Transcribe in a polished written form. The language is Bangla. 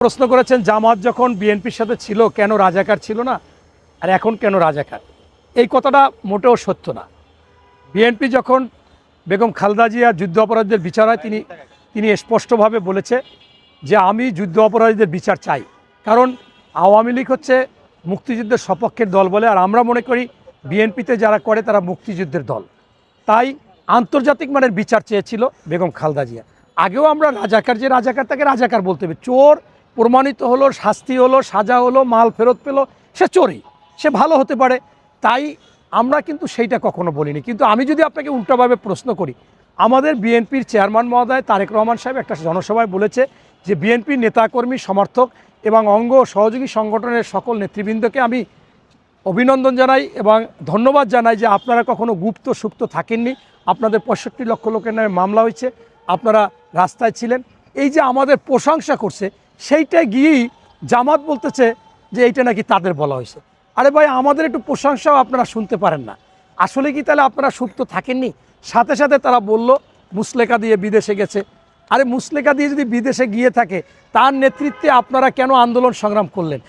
প্রশ্ন করেছেন জামাত যখন বিএনপির সাথে ছিল কেন রাজাকার ছিল না আর এখন কেন রাজাকার। এই কথাটা মোটেও সত্য না। বিএনপি যখন বেগম খালেদা জিয়া যুদ্ধ অপরাধীদের বিচার হয় তিনি স্পষ্টভাবে বলেছে যে আমি যুদ্ধ অপরাধীদের বিচার চাই, কারণ আওয়ামী লীগ হচ্ছে মুক্তিযুদ্ধের সপক্ষের দল বলে, আর আমরা মনে করি বিএনপিতে যারা করে তারা মুক্তিযুদ্ধের দল। তাই আন্তর্জাতিক মানের বিচার চেয়েছিল বেগম খালেদা জিয়া। আগেও আমরা রাজাকার, যে রাজাকার তাকে রাজাকার বলতে হবে। চোর প্রমাণিত হলো, শাস্তি হলো, সাজা হলো, মাল ফেরত পেল, সে চোরই, সে ভালো হতে পারে। তাই আমরা কিন্তু সেইটা কখনো বলিনি। কিন্তু আমি যদি আপনাকে উল্টোভাবে প্রশ্ন করি, আমাদের বিএনপির চেয়ারম্যান মহোদয় তারেক রহমান সাহেব একটা জনসভায় বলেছে যে বিএনপির নেতাকর্মী, সমর্থক এবং অঙ্গ সহযোগী সংগঠনের সকল নেতৃবৃন্দকে আমি অভিনন্দন জানাই এবং ধন্যবাদ জানাই যে আপনারা কখনো গুপ্ত সুপ্ত থাকেননি। আপনাদের 65 লক্ষ লোকের নামে মামলা হয়েছে, আপনারা রাস্তায় ছিলেন। এই যে আমাদের প্রশংসা করছে, সেইটা গিয়েই জামাত বলতেছে যে এইটা নাকি তাদের বলা হয়েছে। আরে ভাই, আমাদের একটু প্রশংসাও আপনারা শুনতে পারেন না? আসলে কি তাহলে আপনারা সুপ্ত থাকেননি? সাথে সাথে তারা বলল মুসলেকা দিয়ে বিদেশে গেছে। আরে মুসলেকা দিয়ে যদি বিদেশে গিয়ে থাকে, তার নেতৃত্বে আপনারা কেন আন্দোলন সংগ্রাম করলেন?